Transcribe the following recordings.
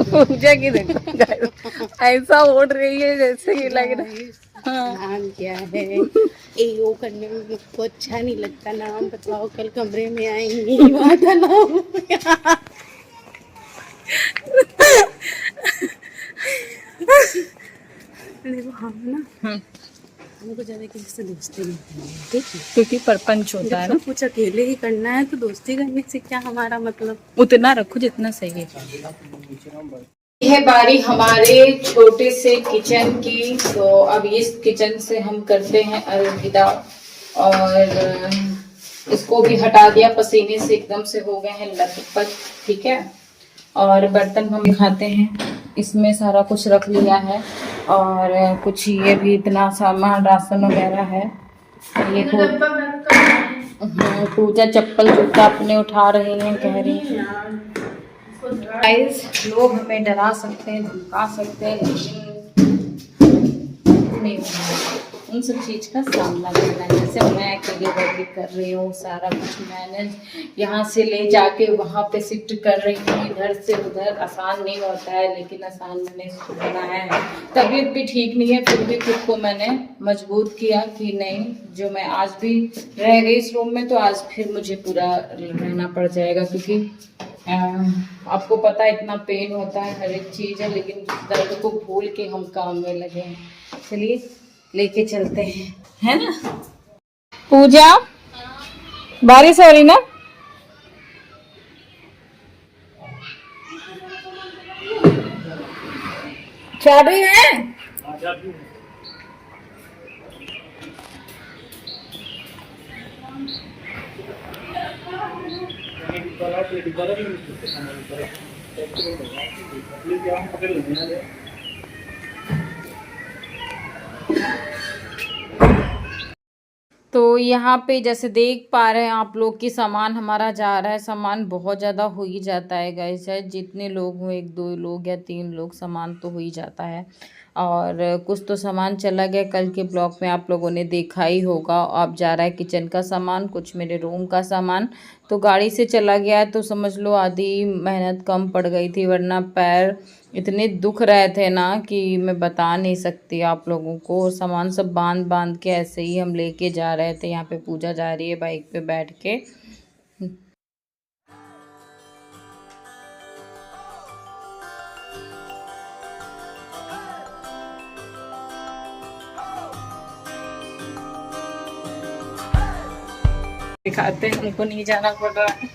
पूजा की देखो ऐसा ओढ़ रही है जैसे कि लग रहा है। हाँ। नाम क्या है? एओ करने में मुझको अच्छा नहीं लगता। नाम बताओ, कल कमरे में आएंगी वादा नाम। देखो हम ना, हमको ज्यादा किसी से दोस्ती नहीं करनी है, ठीक है? क्योंकि परपंच होता जब है ना, सब कुछ अकेले ही करना है तो दोस्ती करने से क्या हमारा मतलब? उतना रखो जितना सही है। ये है बारी हमारे छोटे से किचन की, तो अब इस किचन से हम करते हैं अलविदा। और इसको भी हटा दिया, पसीने से एकदम से हो गए हैं लथपथ, ठीक है। और बर्तन हम दिखाते हैं, इसमें सारा कुछ रख लिया है। और कुछ ये भी इतना सामान राशन वगैरह है। ये पूजा चप्पल जूता अपने उठा रही हैं, कह रही हैं गाइस लोग हमें डरा सकते हैं, धमका सकते हैं, लेकिन नहीं उन सब चीज का सामना करना है। जैसे मैं अकेली वर्दी कर रही हूँ, सारा कुछ मैनेज यहाँ से ले जाके वहाँ पे शिफ्ट कर रही हूँ, इधर से उधर। आसान नहीं होता है, लेकिन आसान मैंने इसको बनाया है। तबीयत भी ठीक नहीं है, फिर भी खुद को मैंने मजबूर किया कि नहीं, जो मैं आज भी रह गई इस रूम में तो आज फिर मुझे पूरा रहना पड़ जाएगा। क्योंकि आपको पता है इतना पेन होता है, हर एक चीज है, लेकिन दर्द को भूल के हम काम में लगे हैं। चलिए लेके चलते हैं, है ना। पूजा बारिश हो रही ना, चाबी है। तो यहाँ पे जैसे देख पा रहे हैं आप लोग कि सामान हमारा जा रहा है। सामान बहुत ज़्यादा हो ही जाता है गाइस, है जितने लोग हों, 1-2 लोग या 3 लोग, सामान तो हो ही जाता है। और कुछ तो सामान चला गया, कल के ब्लॉग में आप लोगों ने देखा ही होगा। अब जा रहा है किचन का सामान, कुछ मेरे रूम का सामान। तो गाड़ी से चला गया तो समझ लो आधी मेहनत कम पड़ गई थी, वरना पैर इतने दुख रहे थे ना कि मैं बता नहीं सकती आप लोगों को। सामान सब बांध बांध के ऐसे ही हम लेके जा रहे थे। यहाँ पे पूजा जा रही है बाइक पे बैठ के। दिखाते हैं, हमको नहीं जाना पड़ रहा है।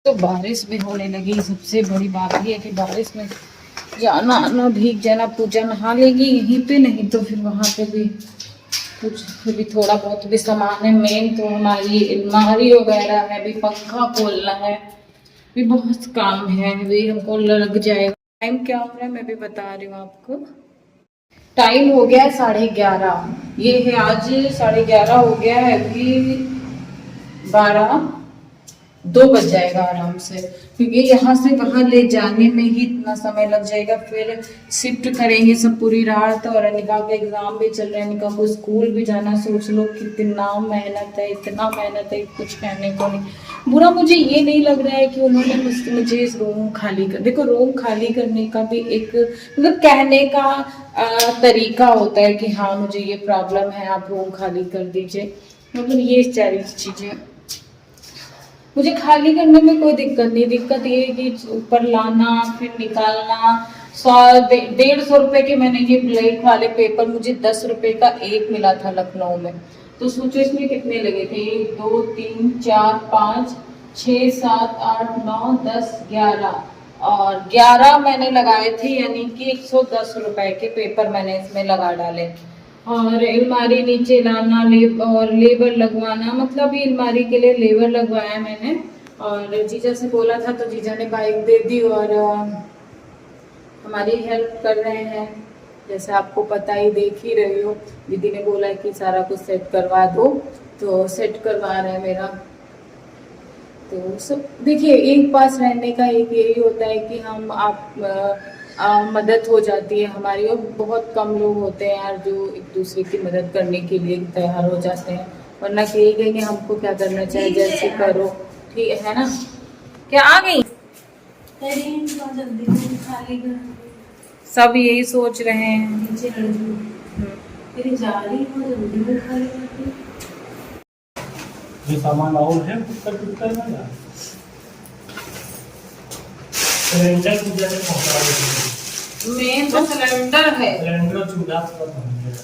तो बारिश भी होने लगी। सबसे बड़ी बात ये है कि बारिश में जाना आना, भीग जाना। पूजा नहा लेगी यहीं पे, नहीं तो फिर वहाँ पे भी कुछ भी थोड़ा बहुत भी सामान है। मेन तो हमारी अलमारी वगैरह है, भी पंखा खोलना है, भी बहुत काम है, भी हमको लग जाएगा। टाइम क्या हो रहा है मैं भी बता रही हूँ आपको। टाइम हो गया है 11:30। ये है आज 11:30 हो गया है, अभी 2 बज जाएगा आराम से। क्योंकि यहाँ से वहाँ ले जाने में ही इतना समय लग जाएगा, फिर शिफ्ट करेंगे सब पूरी रात। और अनिका का एग्जाम भी चल रहा है, अनिका को स्कूल भी जाना। सोच लो कितना मेहनत है, इतना मेहनत है, कुछ कहने को नहीं। बुरा मुझे ये नहीं लग रहा है कि उन्होंने मुझे इस रूम खाली कर, देखो रूम खाली करने का भी एक मतलब कहने का तरीका होता है कि हाँ मुझे ये प्रॉब्लम है, आप रूम खाली कर दीजिए। मतलब ये सारी चीजें मुझे खाली करने में कोई दिक्कत नहीं। दिक्कत ये है कि ऊपर लाना फिर निकालना। 100-150 रुपए के मैंने ये ब्लैक वाले पेपर, मुझे 10 रुपए का एक मिला था लखनऊ में। तो सोचो इसमें कितने लगे थे, 1 2 3 4 5 6 7 8 9 10 11, और 11 मैंने लगाए थे, यानी कि 110 रुपए के पेपर मैंने इसमें लगा डाले। और अलमारी नीचे लाना, और लेबर लगवाना, मतलब ये अलमारी के लिए लेबर लगवाया मैंने। और जीजा से बोला था तो जीजा ने बाइक दे दी और हमारी हेल्प कर रहे हैं। जैसे आपको पता ही, देख ही रही हो, दीदी ने बोला कि सारा कुछ सेट करवा दो, तो सेट करवा रहे हैं मेरा। तो सब देखिए, एक पास रहने का एक यही होता है कि हम मदद हो जाती है हमारी। और बहुत कम लोग होते हैं यार जो एक दूसरे की मदद करने के लिए तैयार हो जाते हैं। वरना कहेंगे हमको क्या करना चाहिए, जैसे करो, ठीक है ना। क्या आ गई? खाली घर सब यही सोच रहे हैं। नीचे तेरी जा रही हो जल्दी में खाली करती। ये सामान और है कुकर में ना सिलेंडर पूजा से पहुंचा देंगे। मेन तो सिलेंडर है, सिलेंडर चूल्हा पर पहुंचेगा।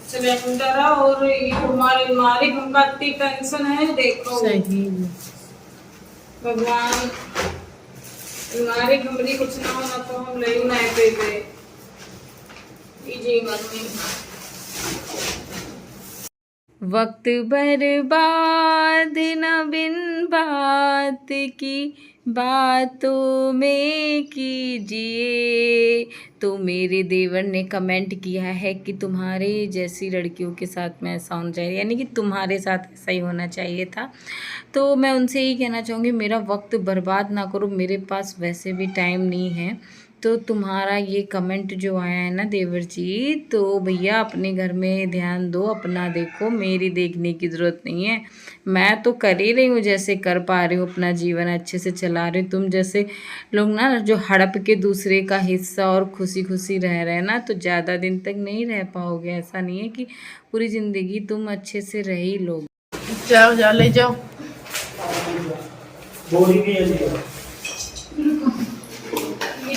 सिलेंडर और ये हमारी अलमारी, हमका इतनी टेंशन है, देखो सही भगवान, अलमारी हमारी कुछ ना होना तो हम ले ना पे जीवन में। वक्त बर्बाद न बिन बात की बातों में कीजिए। तो मेरे देवर ने कमेंट किया है कि तुम्हारे जैसी लड़कियों के साथ में ऐसा होना चाहिए, यानी कि तुम्हारे साथ ऐसा ही होना चाहिए था। तो मैं उनसे यही कहना चाहूँगी, मेरा वक्त बर्बाद ना करो, मेरे पास वैसे भी टाइम नहीं है। तो तुम्हारा ये कमेंट जो आया है ना देवर जी, तो भैया अपने घर में ध्यान दो, अपना देखो, मेरी देखने की ज़रूरत नहीं है। मैं तो कर ही रही हूँ जैसे कर पा रही हूँ, अपना जीवन अच्छे से चला रही हूँ। तुम जैसे लोग ना जो हड़प के दूसरे का हिस्सा और खुशी खुशी रह रहे हैं ना, तो ज़्यादा दिन तक नहीं रह पाओगे। ऐसा नहीं है कि पूरी ज़िंदगी तुम अच्छे से रह ही लोगे। जाओ जा ले जाओ। बोरी भी है जी।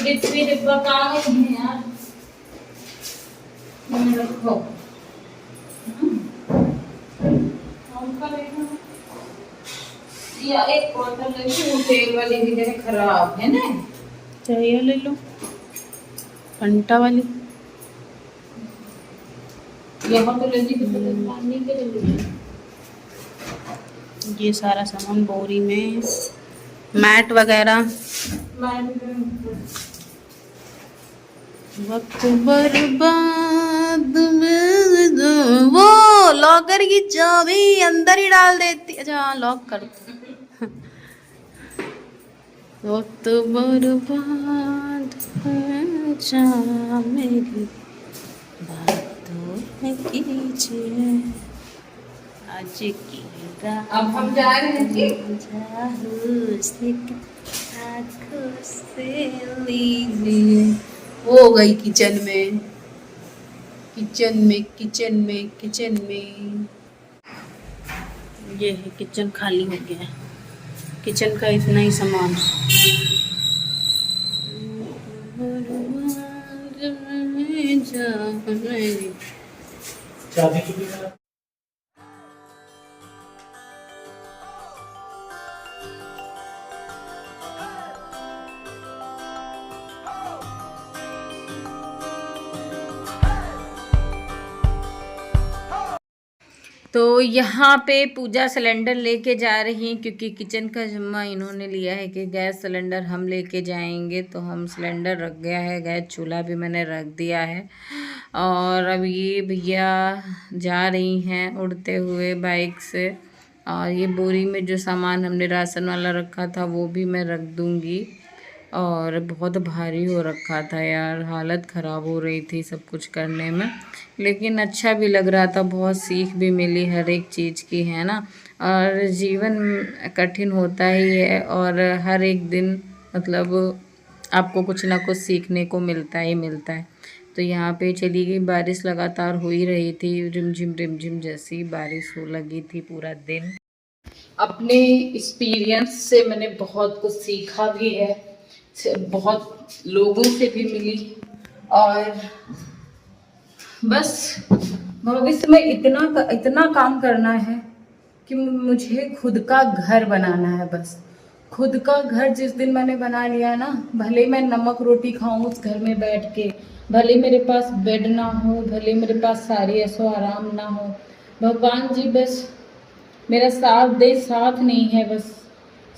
ये डिब्बा कहाँ है यार, रखो। या एक बोतल ले लो, तेल वाली भी जरा खराब है ना, चाहिए ले लो फंटा वाली। यहाँ तो लगी पानी के लिए। ये सारा सामान बोरी में, मैट वगैरह। वक्त बर्बाद में वो लॉकर की चाबी अंदर ही डाल देती। अच्छा हाँ लॉक कर दो। वक्त बर्बाद है जा मेरी बातों में कीजिए आज की रात। अब हम जा रहे हैं जी। आँखों से लीजिए। हो गई किचन में, किचन में, किचन में, किचन में। ये है किचन खाली हो गया है, किचन का इतना ही सामान। चाबी चुकी है। तो यहाँ पे पूजा सिलेंडर लेके जा रही हैं, क्योंकि किचन का जिम्मा इन्होंने लिया है कि गैस सिलेंडर हम लेके जाएंगे। तो हम सिलेंडर रख गया है, गैस चूल्हा भी मैंने रख दिया है। और अब ये भैया जा रही हैं उड़ते हुए बाइक से। और ये बोरी में जो सामान हमने राशन वाला रखा था वो भी मैं रख दूँगी। और बहुत भारी हो रखा था यार, हालत ख़राब हो रही थी सब कुछ करने में, लेकिन अच्छा भी लग रहा था, बहुत सीख भी मिली हर एक चीज़ की, है ना। और जीवन कठिन होता ही है, और हर एक दिन मतलब आपको कुछ ना कुछ सीखने को मिलता ही मिलता है। तो यहाँ पे चली गई, बारिश लगातार हो ही रही थी, रिमझिम जैसी बारिश हो लगी थी पूरा दिन। अपने एक्सपीरियंस से मैंने बहुत कुछ सीखा भी है, बहुत लोगों से भी मिली। और बस भविष्य में इतना काम करना है कि मुझे खुद का घर बनाना है। बस खुद का घर जिस दिन मैंने बना लिया ना, भले मैं नमक रोटी खाऊं उस घर में बैठ के, भले मेरे पास बेड ना हो, भले मेरे पास सारी ऐसो आराम ना हो, भगवान जी बस मेरा साथ दे। साथ नहीं है, बस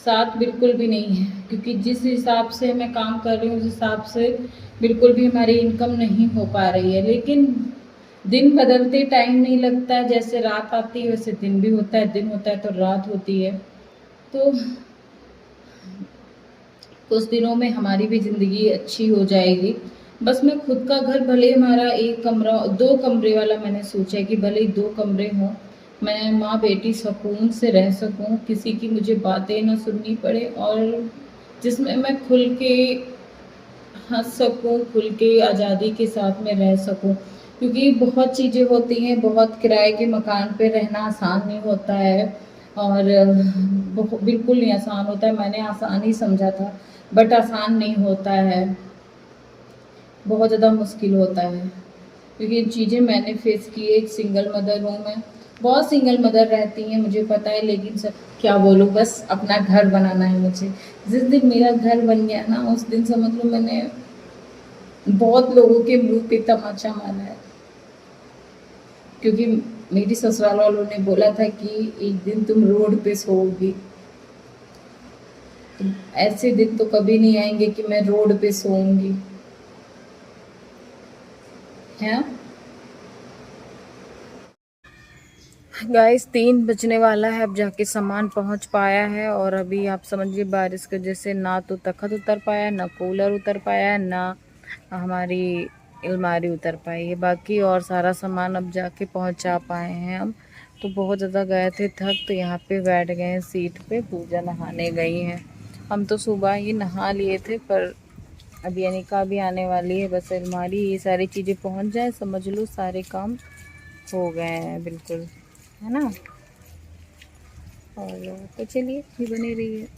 साथ बिल्कुल भी नहीं है, क्योंकि जिस हिसाब से मैं काम कर रही हूँ उस हिसाब से बिल्कुल भी हमारी इनकम नहीं हो पा रही है। लेकिन दिन बदलते टाइम नहीं लगता है, जैसे रात आती है वैसे दिन भी होता है, दिन होता है तो रात होती है। तो कुछ दिनों में हमारी भी ज़िंदगी अच्छी हो जाएगी, बस मैं खुद का घर, भले हमारा एक कमरा 2 कमरे वाला मैंने सोचा है कि भले ही 2 कमरे हों, मैं माँ बेटी सुकून से रह सकूं, किसी की मुझे बातें ना सुननी पड़े, और जिसमें मैं खुल के हंस सकूं, खुल के आज़ादी के साथ में रह सकूं। क्योंकि बहुत चीज़ें होती हैं, बहुत किराए के मकान पे रहना आसान नहीं होता है, और बिल्कुल नहीं आसान होता है। मैंने आसान ही समझा था, बट आसान नहीं होता है, बहुत ज़्यादा मुश्किल होता है। क्योंकि ये चीज़ें मैंने फेस की है, एक सिंगल मदर हूँ मैं। बहुत सिंगल मदर रहती हैं मुझे पता है, लेकिन सब क्या बोलूँ, बस अपना घर बनाना है मुझे। जिस दिन मेरा घर बन गया ना, उस दिन समझ लो मैंने बहुत लोगों के मुंह पे तमाचा मारा है। क्योंकि मेरी ससुराल वालों ने बोला था कि एक दिन तुम रोड पे सोओगी। तो ऐसे दिन तो कभी नहीं आएंगे कि मैं रोड पे सोऊंगी, है। गाइस 3 बजने वाला है, अब जाके सामान पहुंच पाया है, और अभी आप समझिए बारिश की वजह से ना तो तखत उतर पाया, ना कूलर उतर पाया, ना हमारी अलमारी उतर पाई है। बाकी और सारा सामान अब जाके पहुंचा पाए हैं हम। तो बहुत ज़्यादा गए थे थक, तो यहाँ पे बैठ गए हैं सीट पे। पूजा नहाने गई हैं, हम तो सुबह ही नहा लिए थे, पर अभी अनिका भी आने वाली है। बस अलमारी ये सारी चीज़ें पहुंच जाए, समझ लो सारे काम हो गए हैं बिल्कुल, है ना। और तो चलिए, ये बनी रही है।